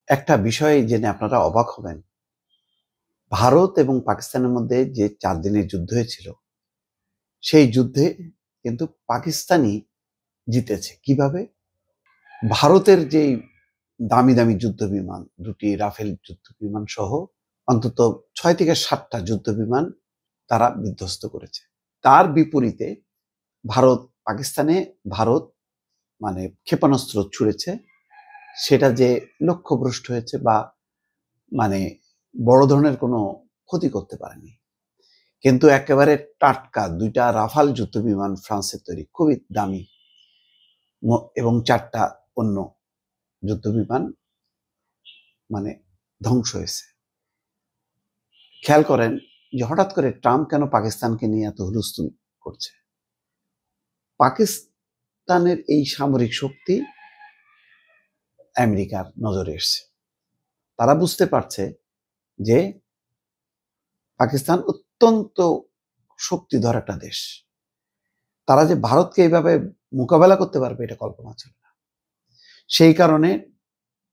একটা বিষয় জেনে আপনারা অবাক হবেন। ভারত এবং পাকিস্তানের মধ্যে যে ৪ দিনের যুদ্ধ হয়েছিল, সেই যুদ্ধে কিন্তু পাকিস্তানই জিতেছে। কিভাবে? ভারতের যেই দামি, দামি যুদ্ধবিমান, ২ টি রাফেল যুদ্ধবিমান সহ অন্তত ৬ থেকে ৭ টা যুদ্ধবিমান তারা বিধ্বস্ত করেছে। তার বিপরীতে ভারত পাকিস্তানে ভারত মানে ক্ষেপণাস্ত্র ছুঁড়েছে। সেটা যে লক্ষ্যভ্রষ্ট হয়েছে বা মানে বড় ধরনের কোনো ক্ষতি করতে পারেনি। কিন্তু একেবারে টাটকা ২ টা রাফাল যুদ্ধবিমান ফ্রান্সের তৈরি, খুবই দামি এবং ৪ টা অন্য যুদ্ধবিমান মানে ধ্বংস হয়েছে। খেয়াল করেন যে হঠাৎ করে ট্রাম্প কেন পাকিস্তানকে নিয়ে এত হুলস্থুল করছে। পাকিস্তানের এই সামরিক শক্তি আমেরিকার নজরে এসছে। তারা বুঝতে পারছে যে পাকিস্তান অত্যন্ত শক্তিধর একটা দেশ। তারা যে ভারতকে এইভাবে মোকাবেলা করতে পারবে এটা কল্পনা ছিল না। সেই কারণে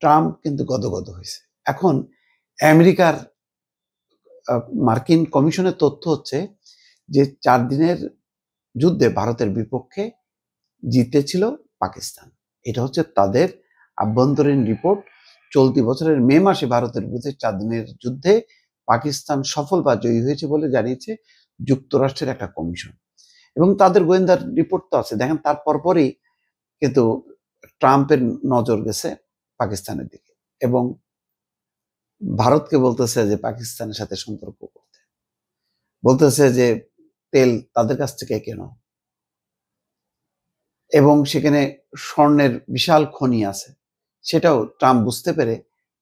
ট্রাম্প কিন্তু গদগদ হয়েছে। এখন আমেরিকার মার্কিন কমিশনের তথ্য হচ্ছে যে ৪ দিনের যুদ্ধে ভারতের বিপক্ষে জিতেছিল পাকিস্তান। এটা হচ্ছে তাদের আভ্যন্তরীণ রিপোর্ট। চলতি বছরের মে মাসে ভারতের বিরুদ্ধে ৪ দিনের যুদ্ধে পাকিস্তান সফল বা জয়ী হয়েছে বলে জানিয়েছে যুক্তরাষ্ট্রের একটা কমিশন। এবং তাদের গোয়েন্দার রিপোর্ট তো আছে। দেখেন তার পরপরই কিন্তু ট্রাম্পের নজর গেছে পাকিস্তানের দিকে এবং ভারতকে বলতেছে যে পাকিস্তানের সাথে সম্পর্ক করতে, বলতেছে যে তেল তাদের কাছ থেকে কেন, এবং সেখানে স্বর্ণের বিশাল খনি আছে। সেটাও ট্রাম্প বুঝতে পেরে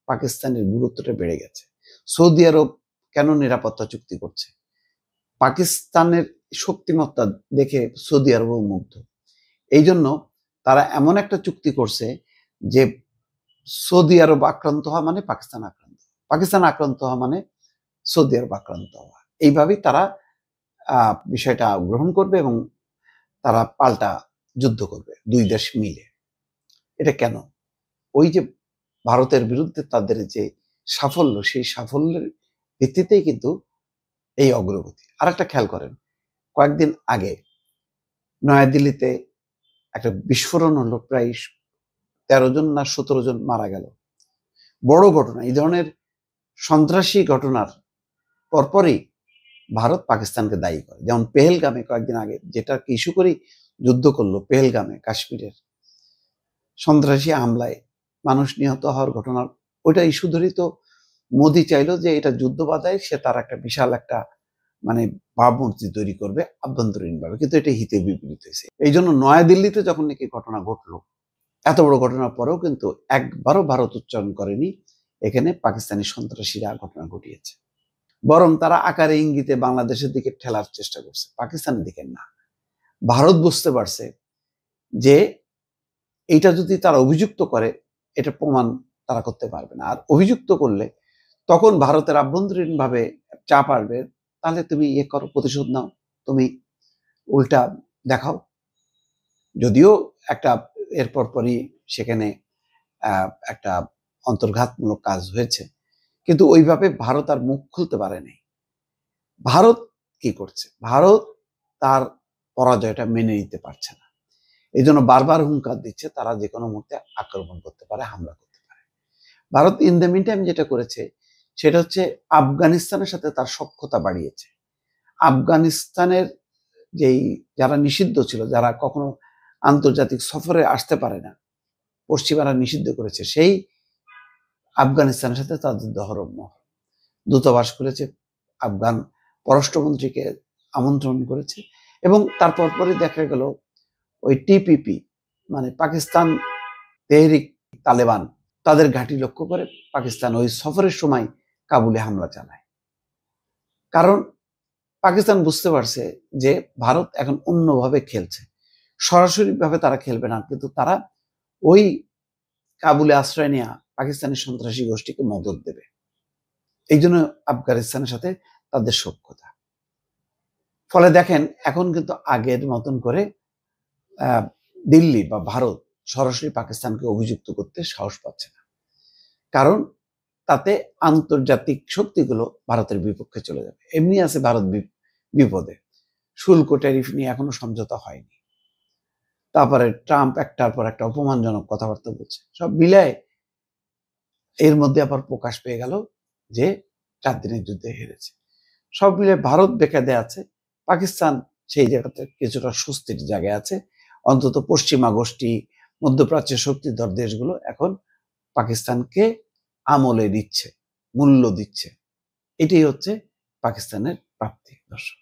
পাকিস্তানের গুরুত্বটা বেড়ে গেছে। সৌদি আরব কেন নিরাপত্তা চুক্তি করছে? পাকিস্তানের শক্তিমত্তা দেখে সৌদি আরবও মুগ্ধ। এই জন্য তারা এমন একটা চুক্তি করছে যে সৌদি আরব আক্রান্ত হওয়া মানে পাকিস্তান আক্রান্ত, পাকিস্তান আক্রান্ত হওয়া মানে সৌদি আরব আক্রান্ত হওয়া। এইভাবেই তারা বিষয়টা গ্রহণ করবে এবং তারা পাল্টা যুদ্ধ করবে ২ দেশ মিলে। এটা কেন? ওই যে ভারতের বিরুদ্ধে তাদের যে সাফল্য, সেই সাফল্যের ভিত্তিতেই কিন্তু এই অগ্রগতি। আরেকটা খেয়াল করেন, কয়েকদিন আগে নয়াদিল্লিতে একটা বিস্ফোরণ হলো, প্রায় ১৩ জন না ১৭ জন মারা গেল। বড় ঘটনা। এই ধরনের সন্ত্রাসী ঘটনার পরপরই ভারত পাকিস্তানকে দায়ী করে। যেমন পেহেলগামে কয়েকদিন আগে যেটাকে ইস্যু করেই যুদ্ধ করলো, পেহেলগামে কাশ্মীরের সন্ত্রাসী হামলায় মানুষ নিহত হওয়ার ঘটনা, ওইটা ইস্যু ধরেই তো মোদি চাইলো যে এটা যুদ্ধ বাধায় সে তার একটা বিশাল একটা মানে ভাবমূর্তি তৈরি করবে আভ্যন্তরীণভাবে, কিন্তু এটা হিতে বিপরীত হয়েছে। এই জন্য নয়াদিল্লিতে যখন নাকি ঘটনা ঘটলো, এত বড় ঘটনার পরেও কিন্তু একবারও ভারত উচ্চারণ করেনি এখানে পাকিস্তানি সন্ত্রাসীরা ঘটনা ঘটিয়েছে। বরং তারা আকারে ইঙ্গিতে বাংলাদেশের দিকে ঠেলার চেষ্টা করছে, পাকিস্তানের দিকে না। ভারত বুঝতে পারছে যে এইটা যদি তারা অভিযুক্ত করে, এটা প্রমাণ তারা করতে পারবে না। আর অভিযুক্ত করলে তখন ভারতের আভ্যন্তরীণভাবে চাপ আসবে, তাহলে তুমি ইয়ে করো, প্রতিশোধ নাও, তুমি উল্টা দেখাও। যদিও একটা এরপর পরই সেখানে একটা অন্তর্ঘাতমূলক কাজ হয়েছে, কিন্তু ওইভাবে ভারত আর মুখ খুলতে পারেনি। ভারত কি করছে? ভারত তার পরাজয়টা মেনে নিতে পারছে না। এই জন্য বারবার হুঙ্কার দিচ্ছে তারা যে কোনো মুহূর্তে আক্রমণ করতে পারে, হামলা করতে পারে। Bharat in the meantime যেটা করেছে সেটা হচ্ছে আফগানিস্তানের সাথে তার সখ্যতা বাড়িয়েছে। আফগানিস্তানের যেই যারা নিষিদ্ধ ছিল, যারা কখনো আন্তর্জাতিক সফরে আসতে পারে না, পশ্চিমারা নিষিদ্ধ করেছে, সেই আফগানিস্তানের সাথে তাদের দহরম মহরম। দূতাবাস খুলেছে, আফগান পররাষ্ট্রমন্ত্রীকে আমন্ত্রণ করেছে এবং তারপর পরে দেখা গেল ওই টিপিপি মানে পাকিস্তান তেহরিক তালেবান, তাদের ঘাঁটি লক্ষ্য করে পাকিস্তান ওই সফরের সময় কাবুলে হামলা চালায়। কারণ পাকিস্তান বুঝতে পারছে যে ভারত এখন অন্যভাবে খেলছে, সরাসরিভাবে তারা খেলবে না, কিন্তু তারা ওই কাবুলে আশ্রয় নেওয়া পাকিস্তানি সন্ত্রাসী গোষ্ঠীকে মদত দেবে। এই জন্য আফগানিস্তানের সাথে তাদের সখ্যতা। ফলে দেখেন এখন কিন্তু আগের মতন করে দিল্লি বা ভারত সরাসরি পাকিস্তানকে অভিযুক্ত করতে সাহস পাচ্ছে না। কারণ তাতে আন্তর্জাতিক শক্তিগুলো ভারতের বিপক্ষে চলে যাবে। এমনি আছে ভারত বিপদে, শুল্ক ট্যারিফ নিয়ে এখনো সমঝোতা হয়নি। তারপরে ট্রাম্প একটার পর একটা অপমানজনক কথাবার্তা বলছে। সব মিলায় এর মধ্যে আবার প্রকাশ পেয়ে গেল যে 4 দিনের যুদ্ধে হেরেছে। সব মিলে ভারত বেকায়দে আছে, পাকিস্তান সেই জায়গাতে কিছুটা স্বস্তির জায়গায় আছে। অন্তত পশ্চিমা গোষ্ঠী, মধ্যপ্রাচ্যের শক্তিধর দেশগুলো এখন পাকিস্তানকে আমলে দিচ্ছে, মূল্য দিচ্ছে। এটাই হচ্ছে পাকিস্তানের প্রাপ্তি। দর্শক।